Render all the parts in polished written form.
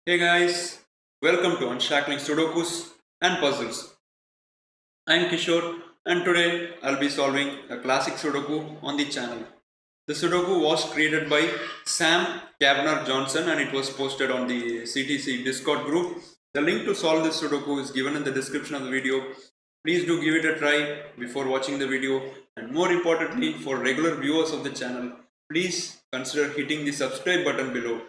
Hey guys, welcome to Unshackling Sudokus and Puzzles. I'm Kishore and today I'll be solving a classic Sudoku on the channel. The Sudoku was created by Sam Kavner Johnson and it was posted on the CTC Discord group. The link to solve this Sudoku is given in the description of the video. Please do give it a try before watching the video, and more importantly, for regular viewers of the channel, please consider hitting the subscribe button below.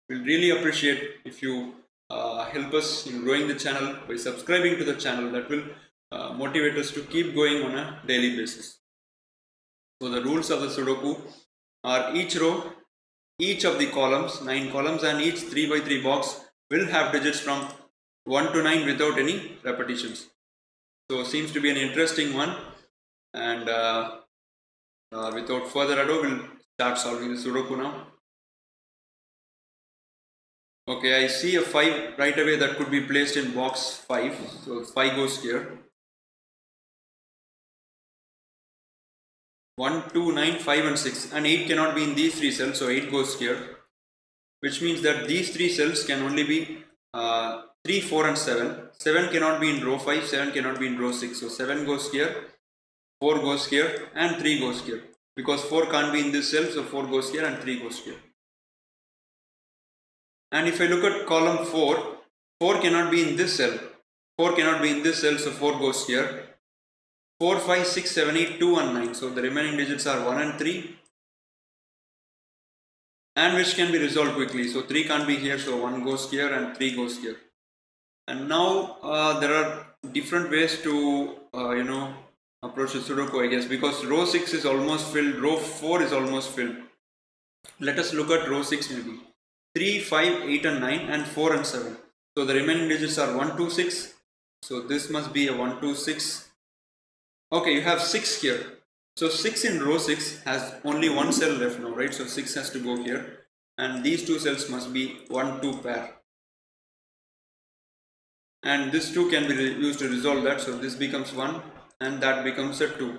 We'll really appreciate if you help us in growing the channel by subscribing to the channel. That will motivate us to keep going on a daily basis. So the rules of the Sudoku are each row, each of the columns, 9 columns, and each 3 by 3 box will have digits from 1 to 9 without any repetitions. So seems to be an interesting one, and without further ado, we'll start solving the Sudoku now. Okay, I see a 5 right away that could be placed in box 5, so 5 goes here. 1, 2, 9, 5 and 6, and 8 cannot be in these 3 cells, so 8 goes here, which means that these 3 cells can only be 3, 4 and 7. 7 cannot be in row 5, 7 cannot be in row 6, so 7 goes here, 4 goes here and 3 goes here, because 4 can't be in this cell, so 4 goes here and 3 goes here. And if I look at column 4, 4 cannot be in this cell, 4 cannot be in this cell, so 4 goes here. 4, 5, 6, 7, 8, 2 and 9, so the remaining digits are 1 and 3, and which can be resolved quickly. So 3 can't be here, so 1 goes here and 3 goes here. And now there are different ways to approach the Sudoku, I guess, because row 6 is almost filled, row 4 is almost filled. Let us look at row 6 maybe. 3, 5, 8 and 9 and 4 and 7. So the remaining digits are 1, 2, 6. So this must be a 1, 2, 6. Okay, you have 6 here. So 6 in row 6 has only one cell left now, right? So 6 has to go here. And these two cells must be 1, 2 pair. And this 2 can be used to resolve that. So this becomes 1 and that becomes a 2.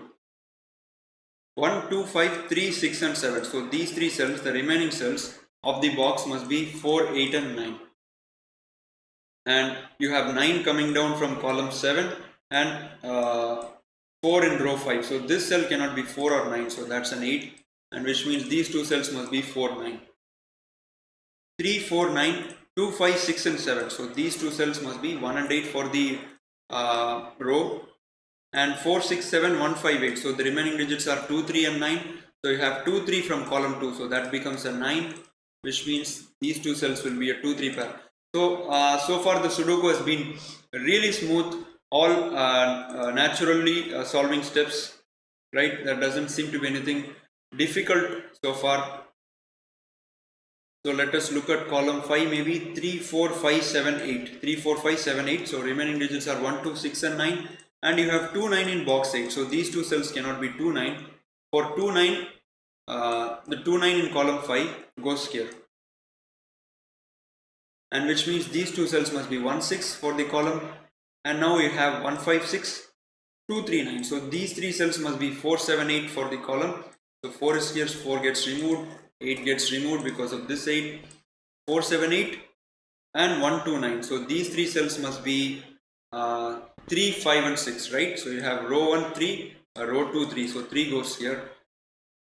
1, 2, 5, 3, 6 and 7. So these 3 cells, the remaining cells of the box must be 4, 8 and 9. And you have 9 coming down from column 7 and 4 in row 5. So this cell cannot be 4 or 9. So that's an 8. And which means these two cells must be 4, 9. 3, 4, 9, 2, 5, 6 and 7. So these two cells must be 1 and 8 for the row. And 4, 6, 7, 1, 5, 8. So the remaining digits are 2, 3 and 9. So you have 2, 3 from column 2. So that becomes a 9. Which means these two cells will be a 2, 3 pair. So, so far the Sudoku has been really smooth. All naturally solving steps, right? There doesn't seem to be anything difficult so far. So let us look at column 5, maybe 3, 4, 5, 7, 8. 3, 4, 5, 7, 8. So remaining digits are 1, 2, 6 and 9. And you have 2, 9 in box 8. So these two cells cannot be 2, 9. For 2, 9, the 2, 9 in column 5 goes here. And which means these two cells must be 1, 6 for the column. And now you have 1, 5, 6, 2, 3, 9. So these 3 cells must be 4, 7, 8 for the column. So 4 is here, 4 gets removed, 8 gets removed because of this 8. 4, 7, 8 and 1, 2, 9. So these 3 cells must be 3, 5 and 6, right? So you have row 1, 3, row 2, 3. So 3 goes here.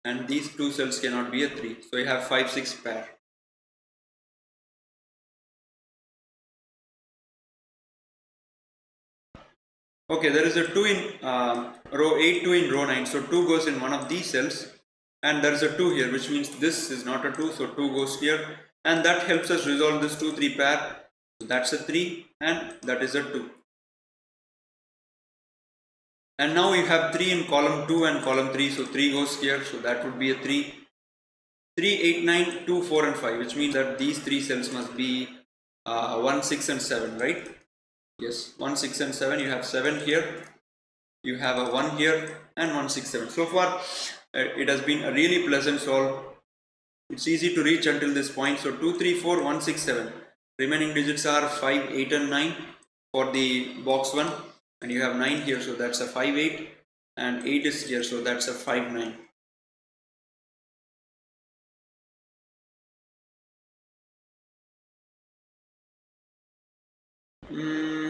And these two cells cannot be a 3. So you have 5, 6 pair. Okay, there is a 2 in row 8, 2 in row 9. So 2 goes in one of these cells. And there is a 2 here, which means this is not a 2. So 2 goes here. And that helps us resolve this 2, 3 pair. So that's a 3 and that is a 2. And now you have 3 in column 2 and column 3. So 3 goes here. So that would be a 3. 3, 8, 9, 2, 4 and 5. Which means that these 3 cells must be 1, 6 and 7, right? Yes, 1, 6 and 7. You have 7 here. You have a 1 here and 1, 6, 7. So far it has been a really pleasant solve. It's easy to reach until this point. So 2, 3, 4, 1, 6, 7. Remaining digits are 5, 8 and 9 for the box 1. And you have 9 here. So that's a 5, 8. And 8 is here. So that's a 5, 9.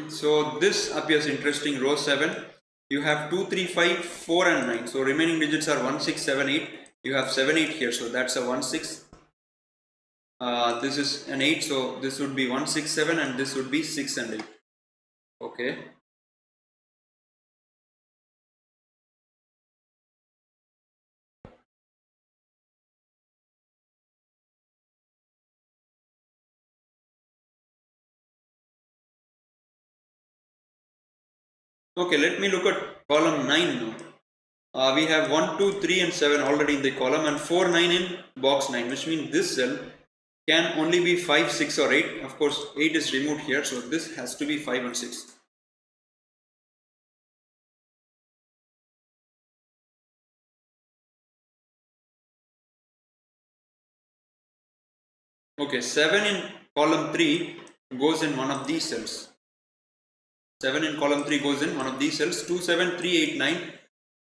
So this appears interesting. Row 7. You have 2, 3, 5, 4 and 9. So remaining digits are 1, 6, 7, 8. You have 7, 8 here. So that's a 1, 6. This is an 8. So this would be 1, 6, 7 and this would be 6 and 8. Okay. Okay, let me look at column 9 now. We have 1, 2, 3 and 7 already in the column and 4, 9 in box 9, which means this cell can only be 5, 6 or 8. Of course, 8 is removed here, so this has to be 5 and 6. Okay, 7 in column 3 goes in one of these cells. 7 in column 3 goes in one of these cells. 2, 7, 3, 8, 9.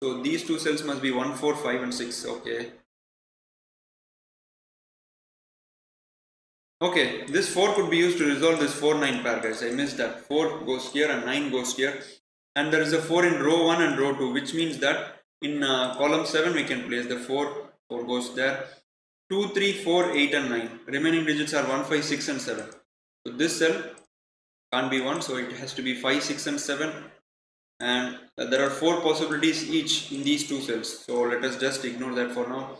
So these two cells must be 1, 4, 5 and 6. Okay. Okay, this 4 could be used to resolve this 4, 9 pair, guys. I missed that. 4 goes here and 9 goes here. And there is a 4 in row 1 and row 2, which means that in column 7 we can place the 4. 4 goes there. 2, 3, 4, 8 and 9. Remaining digits are 1, 5, 6 and 7. So this cell can't be 1, so it has to be 5, 6 and 7. And there are 4 possibilities each in these two cells. So let us just ignore that for now.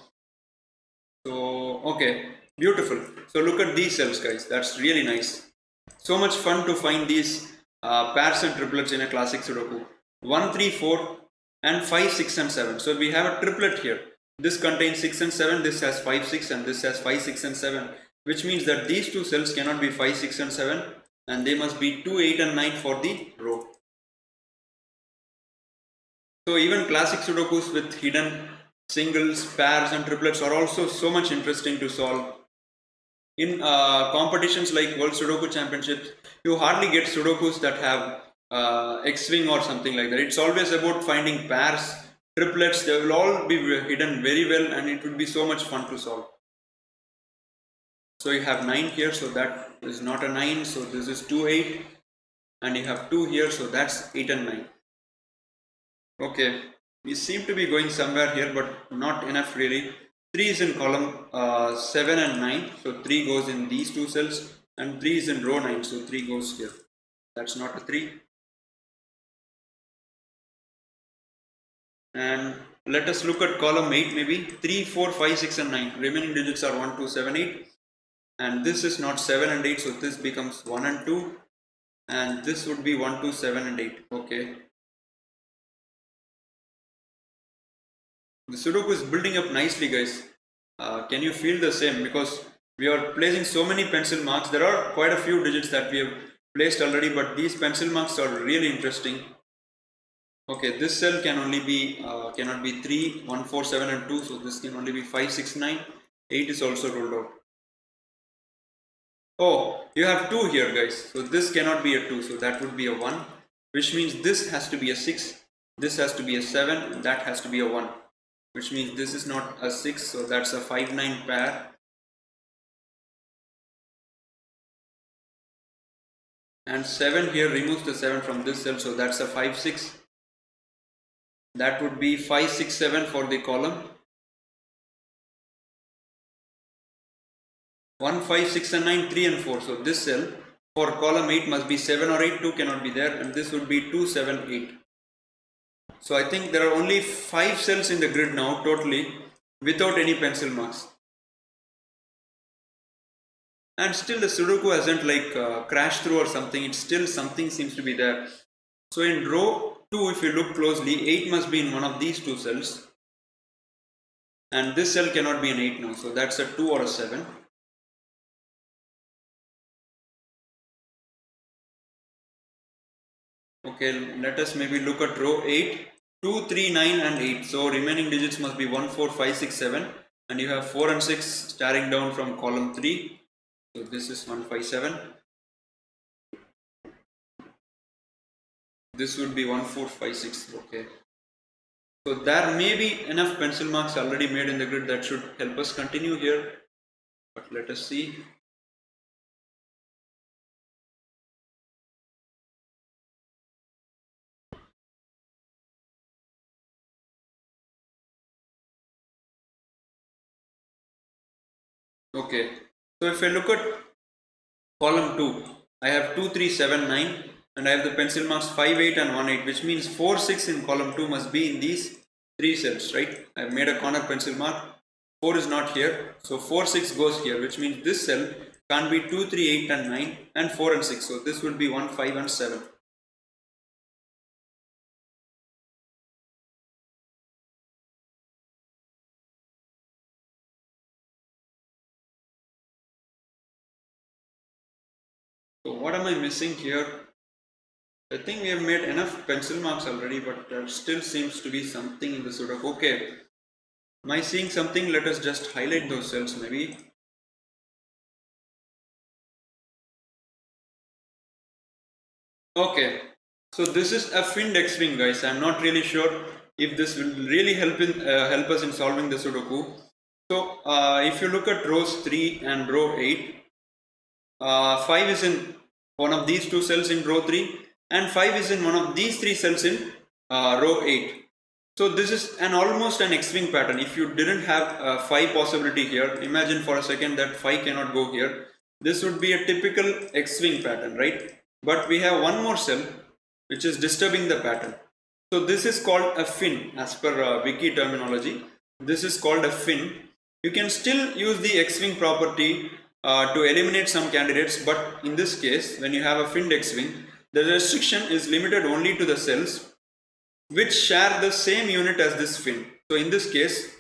So okay, beautiful. So look at these cells, guys. That's really nice. So much fun to find these pairs and triplets in a classic Sudoku. 1, 3, 4 and 5, 6 and 7. So we have a triplet here. This contains 6 and 7, this has 5, 6 and this has 5, 6 and 7. Which means that these two cells cannot be 5, 6 and 7 and they must be 2, 8 and 9 for the row. So even classic Sudokus with hidden singles, pairs and triplets are also so much interesting to solve. In competitions like World Sudoku Championship, you hardly get Sudokus that have X-wing or something like that. It's always about finding pairs, triplets. They will all be hidden very well and it would be so much fun to solve. So you have 9 here, so that is not a 9, so this is 2, 8 and you have 2 here, so that's 8 and 9. Okay, we seem to be going somewhere here but not enough really. 3 is in column 7 and 9, so 3 goes in these two cells and 3 is in row 9, so 3 goes here. That's not a 3. And let us look at column 8 maybe. 3, 4, 5, 6 and 9. Remaining digits are 1, 2, 7, 8. And this is not 7 and 8, so this becomes 1 and 2. And this would be 1, 2, 7 and 8. Okay. The Sudoku is building up nicely, guys. Can you feel the same? Because we are placing so many pencil marks. There are quite a few digits that we have placed already, but these pencil marks are really interesting. Okay, this cell can only be cannot be 3, 1, 4, 7 and 2. So this can only be 5, 6, 9. 8 is also rolled out. Oh, you have 2 here, guys. So this cannot be a 2. So that would be a 1, which means this has to be a 6. This has to be a 7. And that has to be a 1. Which means this is not a 6, so that's a 5, 9 pair. And 7 here removes the 7 from this cell, so that's a 5, 6. That would be 5, 6, 7 for the column. 1, 5, 6 and 9, 3 and 4. So this cell for column 8 must be 7 or 8, 2 cannot be there, and this would be 2, 7, 8. So I think there are only 5 cells in the grid now totally without any pencil marks. And still the Sudoku hasn't like crashed through or something. It's still something seems to be there. So in row 2, if you look closely, 8 must be in one of these two cells. And this cell cannot be an 8 now. So that's a 2 or a 7. Okay, let us maybe look at row 8. 2, 3, 9 and 8. So remaining digits must be 1, 4, 5, 6, 7. And you have 4 and 6 staring down from column 3. So this is 1, 5, 7. This would be 1, 4, 5, 6. Okay. So there may be enough pencil marks already made in the grid that should help us continue here. But let us see. Okay, so if I look at column 2, I have 2, 3, 7, 9, and I have the pencil marks 5, 8 and 1, 8, which means 4, 6 in column 2 must be in these 3 cells, right? I have made a corner pencil mark, 4 is not here, so 4, 6 goes here, which means this cell can't be 2, 3, 8 and 9 and 4 and 6, so this will be 1, 5 and 7. So what am I missing here? I think we have made enough pencil marks already, but there still seems to be something in the Sudoku. Okay, am I seeing something? Let us just highlight those cells maybe. Okay, so this is a finned X-wing, guys. I'm not really sure if this will really help us in solving the Sudoku. So if you look at rows 3 and row 8, 5 is in one of these two cells in row 3 and 5 is in one of these three cells in row 8. So this is almost an X-wing pattern. If you didn't have a 5 possibility here, imagine for a second that 5 cannot go here. This would be a typical X-wing pattern, right? But we have one more cell which is disturbing the pattern. So this is called a fin as per wiki terminology. This is called a fin. You can still use the X-wing property to eliminate some candidates, but in this case when you have a finned X-wing, the restriction is limited only to the cells which share the same unit as this fin. So in this case,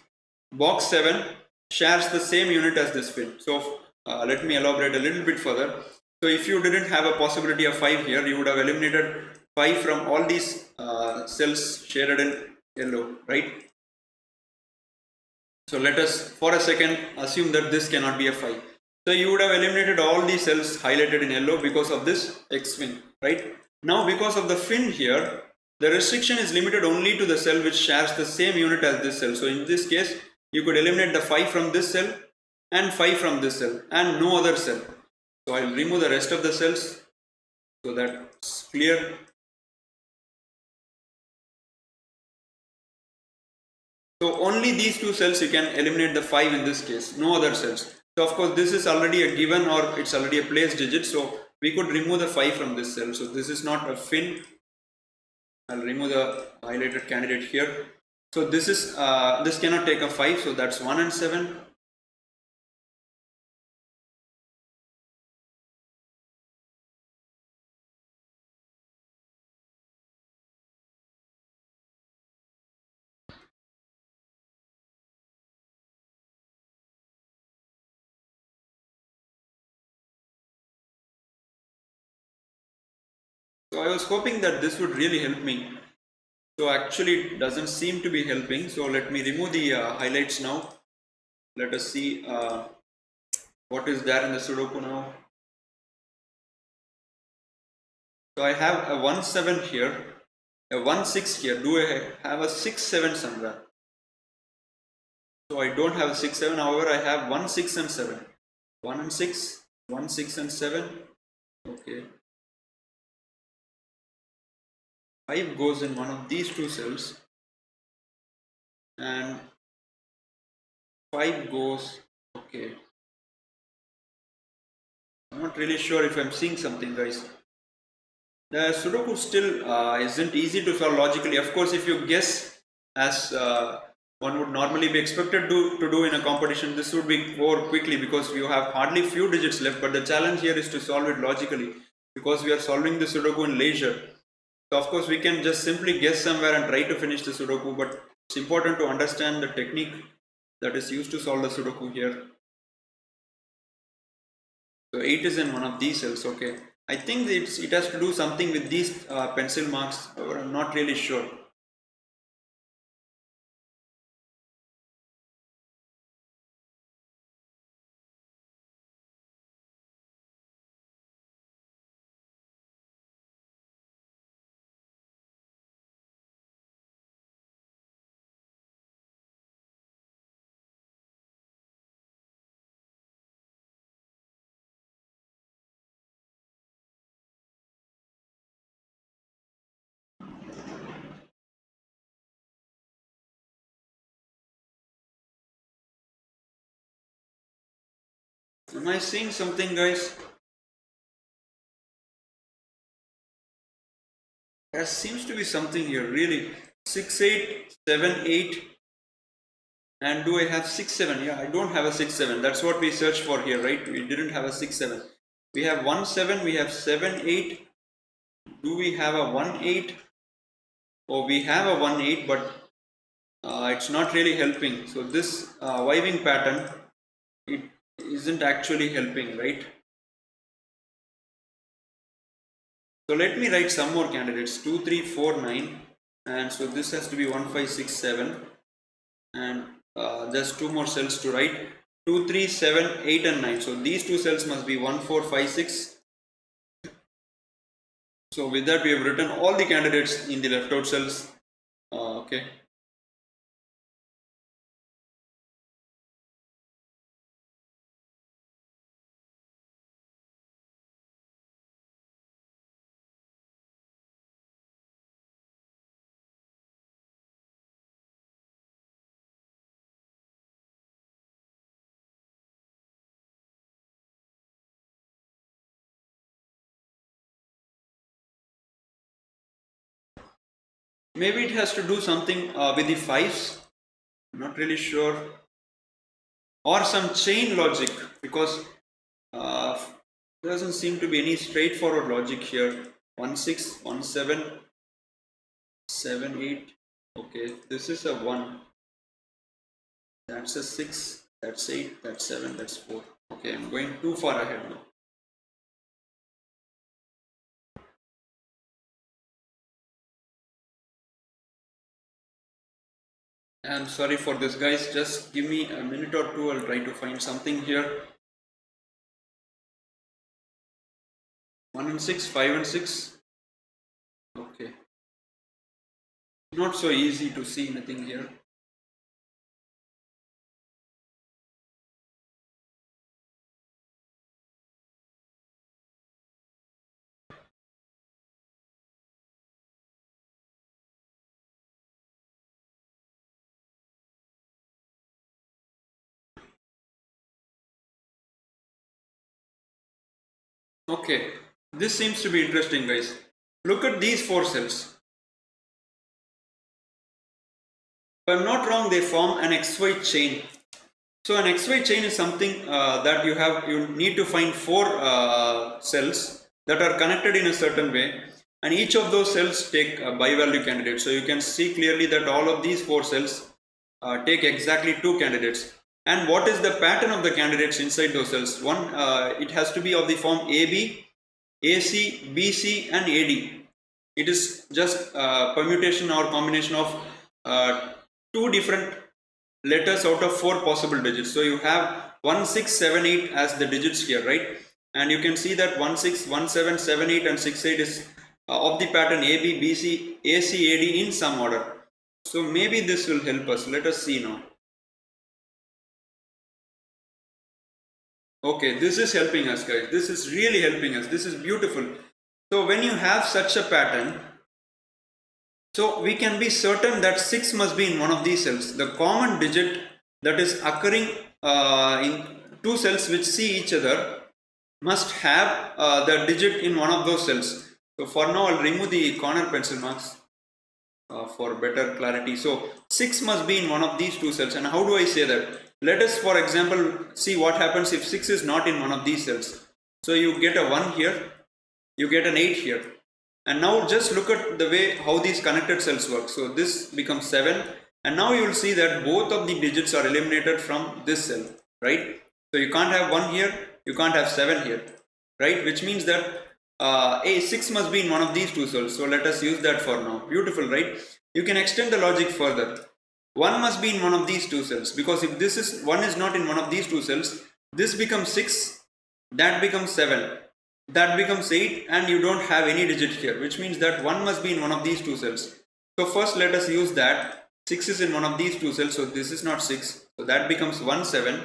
box 7 shares the same unit as this fin. So let me elaborate a little bit further. So if you didn't have a possibility of 5 here, you would have eliminated 5 from all these cells shaded in yellow, right? So let us for a second assume that this cannot be a 5. So you would have eliminated all these cells highlighted in yellow because of this X-fin, right? Now because of the fin here, the restriction is limited only to the cell which shares the same unit as this cell. So in this case, you could eliminate the 5 from this cell and 5 from this cell and no other cell. So I'll remove the rest of the cells so that's clear. So only these two cells you can eliminate the 5 in this case, no other cells. So of course this is already a given or it's already a place digit, so we could remove the 5 from this cell. So this is not a fin. I'll remove the highlighted candidate here. So this is this cannot take a 5, so that's 1 and 7. So I was hoping that this would really help me. So actually it doesn't seem to be helping. So let me remove the highlights now. Let us see what is there in the Sudoku now. So I have a 1 7 here, a 1 6 here. Do I have a 6 7 somewhere? So I don't have a 6 7, however I have 1 6 and 7. 1 and 6, 1 6 and 7. Okay. 5 goes in one of these two cells and 5 goes, okay. I'm not really sure if I'm seeing something, guys. The Sudoku still isn't easy to solve logically. Of course, if you guess as one would normally be expected to do in a competition, this would be over quickly because you have hardly few digits left. But the challenge here is to solve it logically because we are solving the Sudoku in leisure. So of course we can just simply guess somewhere and try to finish the Sudoku, but it's important to understand the technique that is used to solve the Sudoku here. So 8 is in one of these cells, okay. I think it has to do something with these pencil marks, or I'm not really sure. Am I seeing something, guys? There seems to be something here, really. 6, 8, 7, 8. And do I have 6, 7? Yeah, I don't have a 6, 7. That's what we searched for here, right? We didn't have a 6, 7. We have 1, 7. We have 7, 8. Do we have a 1, 8? Oh, we have a 1, 8, but it's not really helping. So this vibing pattern, it isn't actually helping, right? So let me write some more candidates. 2, 3, 4, 9. And so this has to be 1, 5, 6, 7. And just 2 more cells to write. 2, 3, 7, 8 and 9. So these 2 cells must be 1, 4, 5, 6. So with that we have written all the candidates in the left out cells. Okay. Maybe it has to do something with the 5s. I'm not really sure. Or some chain logic, because there doesn't seem to be any straightforward logic here. 1, 6, 1, 7, 7, 8. Okay, this is a 1. That's a 6. That's 8. That's 7. That's 4. Okay, I'm going too far ahead now. I'm sorry for this, guys. Just give me a minute or two. I'll try to find something here. 1 and 6, 5 and 6. Okay. Not so easy to see anything here. Okay, this seems to be interesting, guys. Look at these 4 cells. If I'm not wrong, they form an XY chain. So an XY chain is something that you need to find 4 cells that are connected in a certain way, and each of those cells take a bi-value candidate. So you can see clearly that all of these 4 cells take exactly 2 candidates. And what is the pattern of the candidates inside those cells? One, it has to be of the form AB, AC, BC and AD. It is just permutation or combination of 2 different letters out of 4 possible digits. So you have 1, 6, 7, 8 as the digits here, right? And you can see that 1, 6, 1, 7, 7, 8 and 6, 8 is of the pattern AB, BC, AC, AD in some order. So maybe this will help us. Let us see now. Okay, this is helping us, guys. This is really helping us. This is beautiful. So when you have such a pattern, so we can be certain that 6 must be in one of these cells. The common digit that is occurring in 2 cells which see each other must have the digit in one of those cells. So for now I'll remove the corner pencil marks for better clarity. So 6 must be in one of these 2 cells. And how do I say that? Let us, for example, see what happens if 6 is not in one of these cells. So you get a 1 here, you get an 8 here. And now just look at the way how these connected cells work. So this becomes 7. And now you will see that both of the digits are eliminated from this cell, right? So you can't have 1 here, you can't have 7 here, right? Which means that a 6 must be in one of these 2 cells. So let us use that for now. Beautiful, right? You can extend the logic further. 1 must be in one of these 2 cells, because if this is 1 is not in one of these 2 cells, this becomes 6, that becomes 7, that becomes 8, and you don't have any digit here, which means that 1 must be in one of these 2 cells. So first let us use that. 6 is in one of these 2 cells, so this is not 6, so that becomes 1, 7,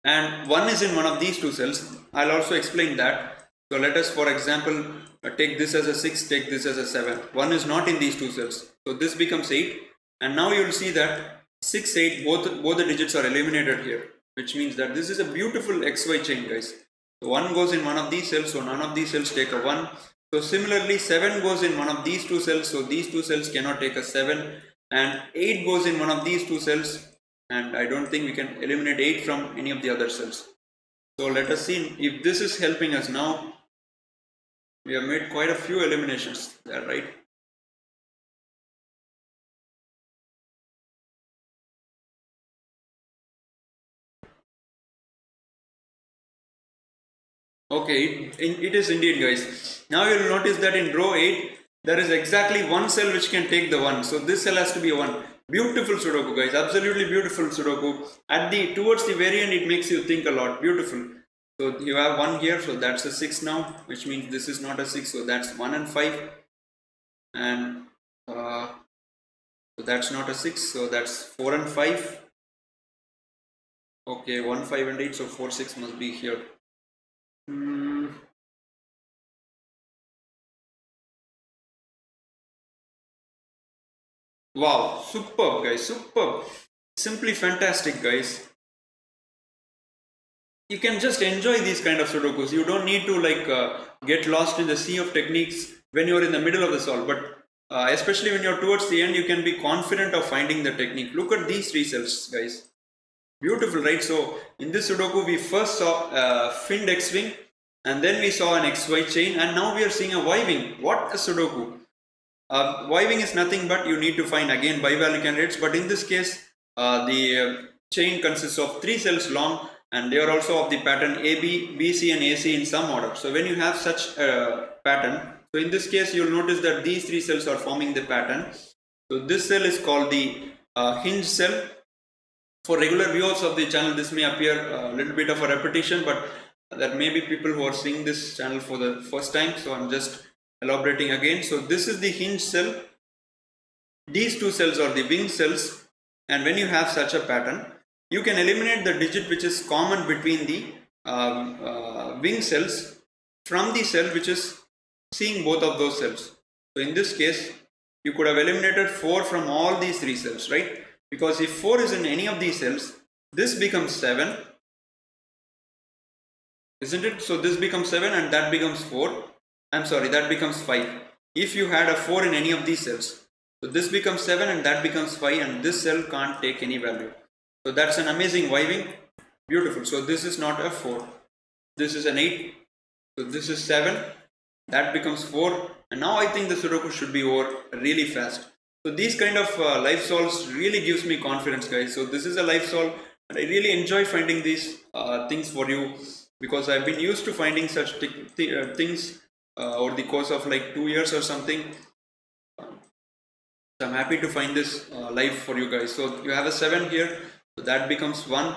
and 1 is in one of these 2 cells. I'll also explain that. So let us, for example, take this as a 6, take this as a 7. 1 is not in these 2 cells, so this becomes 8. And now you will see that 6, 8, both the digits are eliminated here. which means that this is a beautiful XY chain, guys. So 1 goes in one of these cells, so none of these cells take a 1. So similarly 7 goes in one of these two cells, so these two cells cannot take a 7, and 8 goes in one of these two cells, and I don't think we can eliminate 8 from any of the other cells. So let us see if this is helping us now. We have made quite a few eliminations there, right? Okay, it is indeed, guys. Now you will notice that in row 8, there is exactly one cell which can take the 1. So this cell has to be a 1. Beautiful Sudoku, guys. Absolutely beautiful Sudoku. Towards the very end, it makes you think a lot. Beautiful. So you have 1 here, so that's a 6 now, which means this is not a 6. So that's 1 and 5. And so that's not a 6. So that's 4 and 5. Okay, 1, 5 and 8. So 4, 6 must be here. Wow, superb, guys, superb. Simply fantastic, guys. You can just enjoy these kind of Sudokus. You don't need to get lost in the sea of techniques when you're in the middle of the solve. But especially when you're towards the end, you can be confident of finding the technique. Look at these 3 cells, guys. Beautiful, right? So in this Sudoku, we first saw finned X-wing, and then we saw an XY chain, and now we are seeing a Y-wing. What a Sudoku! Y-wing is nothing but you need to find again bivalent candidates, but in this case, the chain consists of 3 cells long, and they are also of the pattern AB, BC and AC in some order. So when you have such a pattern, so in this case, you'll notice that these 3 cells are forming the pattern. So this cell is called the hinge cell. For regular viewers of the channel, this may appear a little bit of a repetition, but there may be people who are seeing this channel for the first time, so I'm just elaborating again. So this is the hinge cell. These 2 cells are the wing cells, and when you have such a pattern, you can eliminate the digit which is common between the wing cells from the cell which is seeing both of those cells. So in this case, you could have eliminated 4 from all these 3 cells, right? Because if 4 is in any of these cells, this becomes 7, isn't it? So this becomes 7 and that becomes 4. I'm sorry, that becomes 5. If you had a 4 in any of these cells, so this becomes 7 and that becomes 5, and this cell can't take any value. So that's an amazing Y-wing. Beautiful. So this is not a 4. This is an 8. So this is 7. That becomes 4. And now I think the Sudoku should be over really fast. So these kind of life solves really gives me confidence, guys. So this is a life solve, and I really enjoy finding these things for you, because I've been used to finding such things over the course of like 2 years or something. So I'm happy to find this live for you guys. So you have a 7 here, so that becomes 1,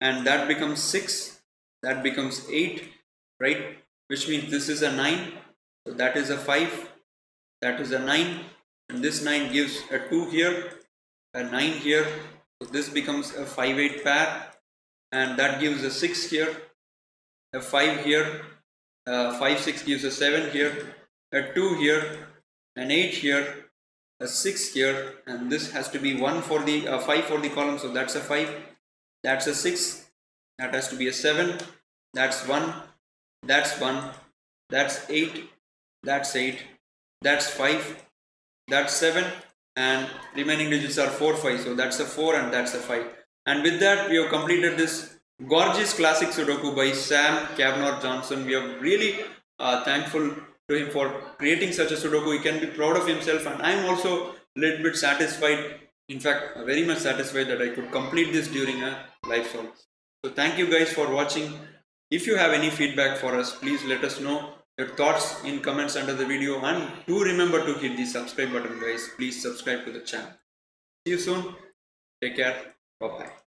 and that becomes 6, that becomes 8, right? Which means this is a 9, so that is a 5, that is a 9, and this 9 gives a 2 here, a 9 here, so this becomes a 5-8 pair, and that gives a 6 here, a 5 here, 5-6 gives a 7 here, a 2 here, an 8 here, a 6 here, and this has to be 1 for the 5 for the column, so that's a 5, that's a 6, that has to be a 7, that's 1, that's 1, that's 8, that's 8, that's 5, that's 7, and remaining digits are 4, 5, so that's a 4 and that's a 5. And with that, we have completed this gorgeous classic Sudoku by Sam Kavanaugh Johnson. We are really thankful to him for creating such a Sudoku. He can be proud of himself, and I am also a little bit satisfied, in fact very much satisfied, that I could complete this during a live solve. So thank you guys for watching. If you have any feedback for us, please let us know your thoughts in comments under the video, and do remember to hit the subscribe button, guys. Please subscribe to the channel. See you soon. Take care. Bye bye.